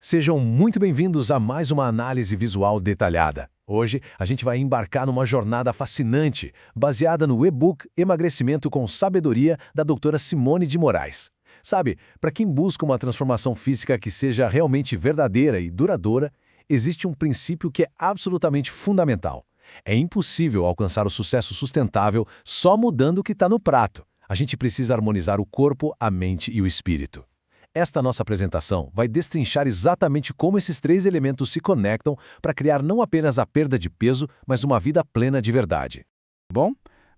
Sejam muito bem-vindos a mais uma análise visual detalhada. Hoje, a gente vai embarcar numa jornada fascinante, baseada no e-book Emagrecimento com Sabedoria, da doutora Simone de Moraes. Sabe, para quem busca uma transformação física que seja realmente verdadeira e duradoura, existe um princípio que é absolutamente fundamental. É impossível alcançar o sucesso sustentável só mudando o que está no prato. A gente precisa harmonizar o corpo, a mente e o espírito. Esta nossa apresentação vai destrinchar exatamente como esses três elementos se conectam para criar não apenas a perda de peso, mas uma vida plena de verdade. Bom,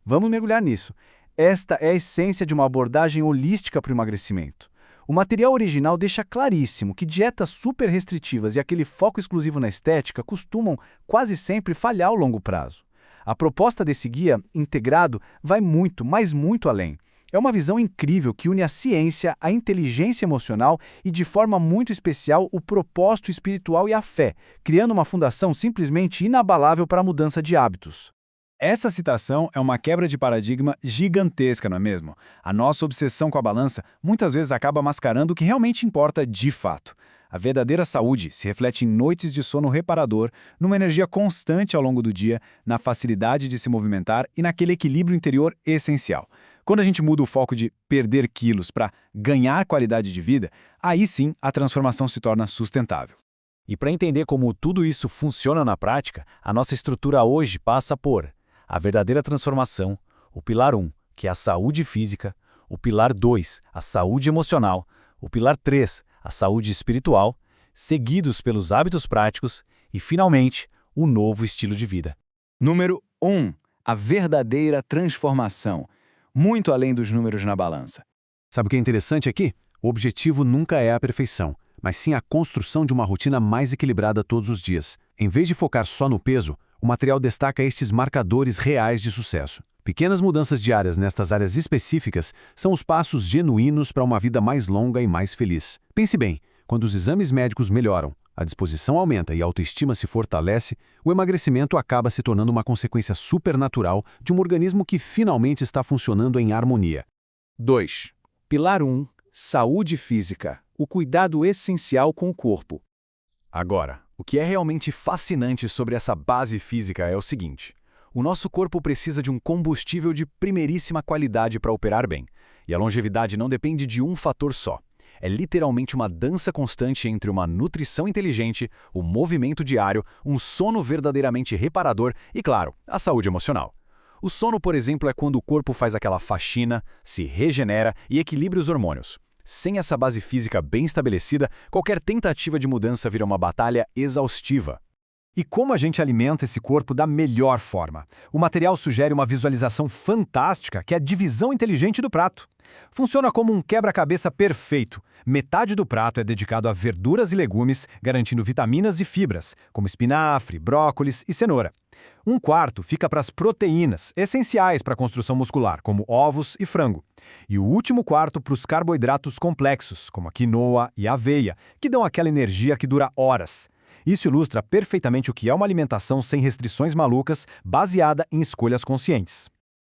vamos mergulhar nisso. Esta é a essência de uma abordagem holística para o emagrecimento. O material original deixa claríssimo que dietas super restritivas e aquele foco exclusivo na estética costumam, quase sempre, falhar ao longo prazo. A proposta desse guia integrado vai muito, mas muito além. É uma visão incrível que une a ciência, a inteligência emocional e, de forma muito especial, o propósito espiritual e a fé, criando uma fundação simplesmente inabalável para a mudança de hábitos. Essa citação é uma quebra de paradigma gigantesca, não é mesmo? A nossa obsessão com a balança muitas vezes acaba mascarando o que realmente importa de fato. A verdadeira saúde se reflete em noites de sono reparador, numa energia constante ao longo do dia, na facilidade de se movimentar e naquele equilíbrio interior essencial. Quando a gente muda o foco de perder quilos para ganhar qualidade de vida, aí sim a transformação se torna sustentável. E para entender como tudo isso funciona na prática, a nossa estrutura hoje passa por a verdadeira transformação, o pilar 1, que é a saúde física, o pilar 2, a saúde emocional, o pilar 3, a saúde espiritual, seguidos pelos hábitos práticos e, finalmente, o novo estilo de vida. Número 1. A verdadeira transformação. Muito além dos números na balança. Sabe o que é interessante aqui? O objetivo nunca é a perfeição, mas sim a construção de uma rotina mais equilibrada todos os dias. Em vez de focar só no peso, o material destaca estes marcadores reais de sucesso. Pequenas mudanças diárias nestas áreas específicas são os passos genuínos para uma vida mais longa e mais feliz. Pense bem, quando os exames médicos melhoram, a disposição aumenta e a autoestima se fortalece, o emagrecimento acaba se tornando uma consequência supernatural de um organismo que finalmente está funcionando em harmonia. 2. Pilar 1. Saúde física. O cuidado essencial com o corpo. Agora, o que é realmente fascinante sobre essa base física é o seguinte: o nosso corpo precisa de um combustível de primeiríssima qualidade para operar bem, e a longevidade não depende de um fator só. É literalmente uma dança constante entre uma nutrição inteligente, o movimento diário, um sono verdadeiramente reparador e, claro, a saúde emocional. O sono, por exemplo, é quando o corpo faz aquela faxina, se regenera e equilibra os hormônios. Sem essa base física bem estabelecida, qualquer tentativa de mudança vira uma batalha exaustiva. E como a gente alimenta esse corpo da melhor forma? O material sugere uma visualização fantástica, que é a divisão inteligente do prato. Funciona como um quebra-cabeça perfeito. Metade do prato é dedicado a verduras e legumes, garantindo vitaminas e fibras, como espinafre, brócolis e cenoura. Um quarto fica para as proteínas, essenciais para a construção muscular, como ovos e frango. E o último quarto para os carboidratos complexos, como a quinoa e a aveia, que dão aquela energia que dura horas. Isso ilustra perfeitamente o que é uma alimentação sem restrições malucas, baseada em escolhas conscientes.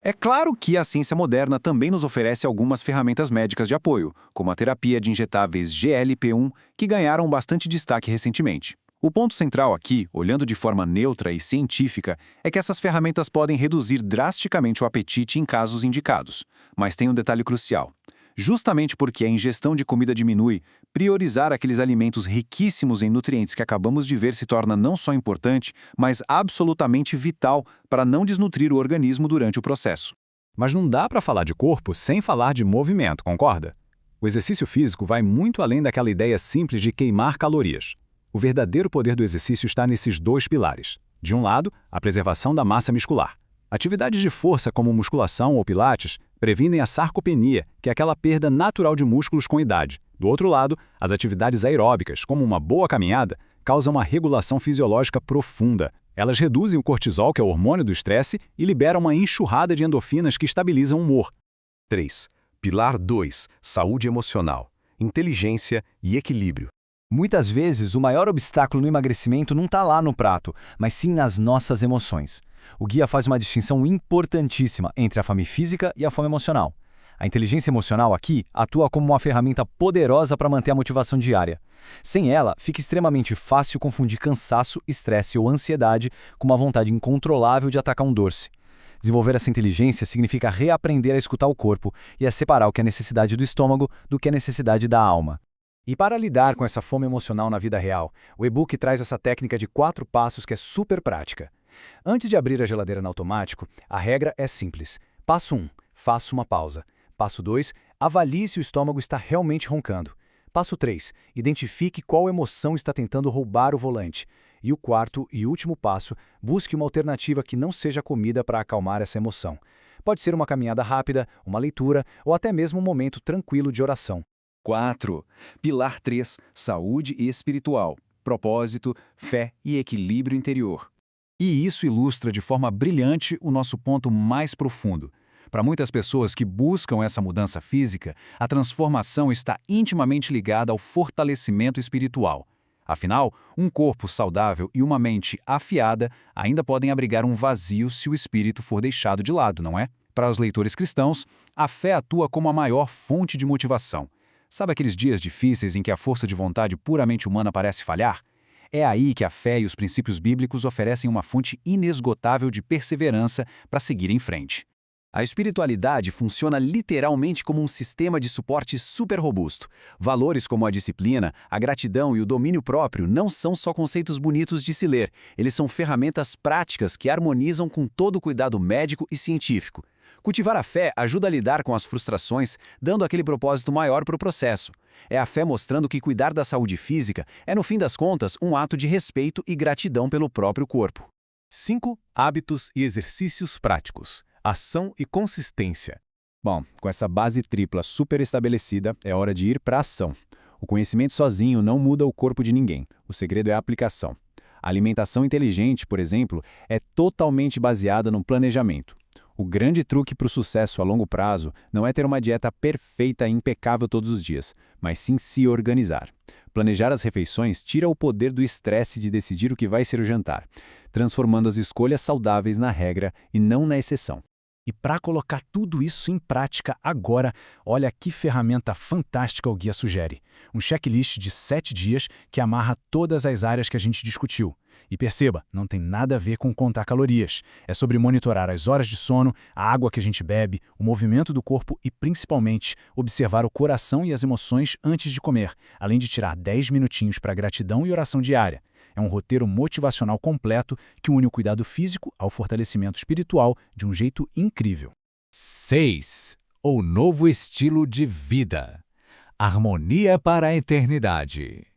É claro que a ciência moderna também nos oferece algumas ferramentas médicas de apoio, como a terapia de injetáveis GLP-1, que ganharam bastante destaque recentemente. O ponto central aqui, olhando de forma neutra e científica, é que essas ferramentas podem reduzir drasticamente o apetite em casos indicados. Mas tem um detalhe crucial. Justamente porque a ingestão de comida diminui, priorizar aqueles alimentos riquíssimos em nutrientes que acabamos de ver se torna não só importante, mas absolutamente vital para não desnutrir o organismo durante o processo. Mas não dá para falar de corpo sem falar de movimento, concorda? O exercício físico vai muito além daquela ideia simples de queimar calorias. O verdadeiro poder do exercício está nesses dois pilares. De um lado, a preservação da massa muscular. Atividades de força como musculação ou pilates previnem a sarcopenia, que é aquela perda natural de músculos com idade. Do outro lado, as atividades aeróbicas, como uma boa caminhada, causam uma regulação fisiológica profunda. Elas reduzem o cortisol, que é o hormônio do estresse, e liberam uma enxurrada de endorfinas que estabilizam o humor. 3. Pilar 2. Saúde emocional. Inteligência e equilíbrio. Muitas vezes, o maior obstáculo no emagrecimento não está lá no prato, mas sim nas nossas emoções. O guia faz uma distinção importantíssima entre a fome física e a fome emocional. A inteligência emocional aqui atua como uma ferramenta poderosa para manter a motivação diária. Sem ela, fica extremamente fácil confundir cansaço, estresse ou ansiedade com uma vontade incontrolável de atacar um dorce. Desenvolver essa inteligência significa reaprender a escutar o corpo e a separar o que é necessidade do estômago do que é necessidade da alma. E para lidar com essa fome emocional na vida real, o e-book traz essa técnica de 4 passos que é super prática. Antes de abrir a geladeira no automático, a regra é simples. Passo 1. Faça uma pausa. Passo 2. Avalie se o estômago está realmente roncando. Passo 3. Identifique qual emoção está tentando roubar o volante. E o quarto e último passo, busque uma alternativa que não seja comida para acalmar essa emoção. Pode ser uma caminhada rápida, uma leitura ou até mesmo um momento tranquilo de oração. 4. Pilar 3. Saúde e espiritual. Propósito, fé e equilíbrio interior. E isso ilustra de forma brilhante o nosso ponto mais profundo. Para muitas pessoas que buscam essa mudança física, a transformação está intimamente ligada ao fortalecimento espiritual. Afinal, um corpo saudável e uma mente afiada ainda podem abrigar um vazio se o espírito for deixado de lado, não é? Para os leitores cristãos, a fé atua como a maior fonte de motivação. Sabe aqueles dias difíceis em que a força de vontade puramente humana parece falhar? É aí que a fé e os princípios bíblicos oferecem uma fonte inesgotável de perseverança para seguir em frente. A espiritualidade funciona literalmente como um sistema de suporte super robusto. Valores como a disciplina, a gratidão e o domínio próprio não são só conceitos bonitos de se ler, eles são ferramentas práticas que harmonizam com todo o cuidado médico e científico. Cultivar a fé ajuda a lidar com as frustrações, dando aquele propósito maior para o processo. É a fé mostrando que cuidar da saúde física é, no fim das contas, um ato de respeito e gratidão pelo próprio corpo. 5. Hábitos e exercícios práticos. Ação e consistência. Bom, com essa base tripla super estabelecida, é hora de ir para a ação. O conhecimento sozinho não muda o corpo de ninguém. O segredo é a aplicação. A alimentação inteligente, por exemplo, é totalmente baseada no planejamento. O grande truque para o sucesso a longo prazo não é ter uma dieta perfeita e impecável todos os dias, mas sim se organizar. Planejar as refeições tira o poder do estresse de decidir o que vai ser o jantar, transformando as escolhas saudáveis na regra e não na exceção. E para colocar tudo isso em prática agora, olha que ferramenta fantástica o guia sugere. Um checklist de 7 dias que amarra todas as áreas que a gente discutiu. E perceba, não tem nada a ver com contar calorias. É sobre monitorar as horas de sono, a água que a gente bebe, o movimento do corpo e, principalmente, observar o coração e as emoções antes de comer, além de tirar 10 minutinhos para gratidão e oração diária. É um roteiro motivacional completo que une o cuidado físico ao fortalecimento espiritual de um jeito incrível. 6. O novo estilo de vida. Harmonia para a eternidade.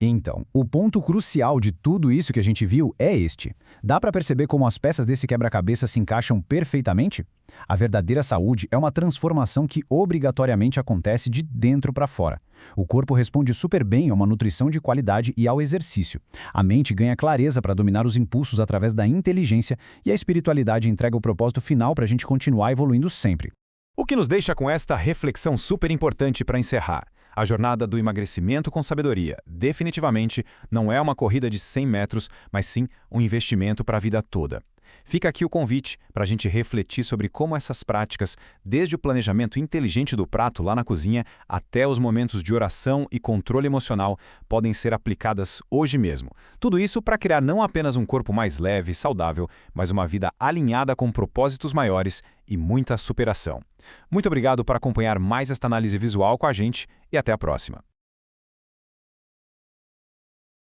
Então, o ponto crucial de tudo isso que a gente viu é este. Dá para perceber como as peças desse quebra-cabeça se encaixam perfeitamente? A verdadeira saúde é uma transformação que obrigatoriamente acontece de dentro para fora. O corpo responde super bem a uma nutrição de qualidade e ao exercício. A mente ganha clareza para dominar os impulsos através da inteligência e a espiritualidade entrega o propósito final para a gente continuar evoluindo sempre. O que nos deixa com esta reflexão super importante para encerrar. A jornada do emagrecimento com sabedoria definitivamente não é uma corrida de 100 metros, mas sim um investimento para a vida toda. Fica aqui o convite para a gente refletir sobre como essas práticas, desde o planejamento inteligente do prato lá na cozinha até os momentos de oração e controle emocional, podem ser aplicadas hoje mesmo. Tudo isso para criar não apenas um corpo mais leve e saudável, mas uma vida alinhada com propósitos maiores e muita superação. Muito obrigado por acompanhar mais esta análise visual com a gente e até a próxima.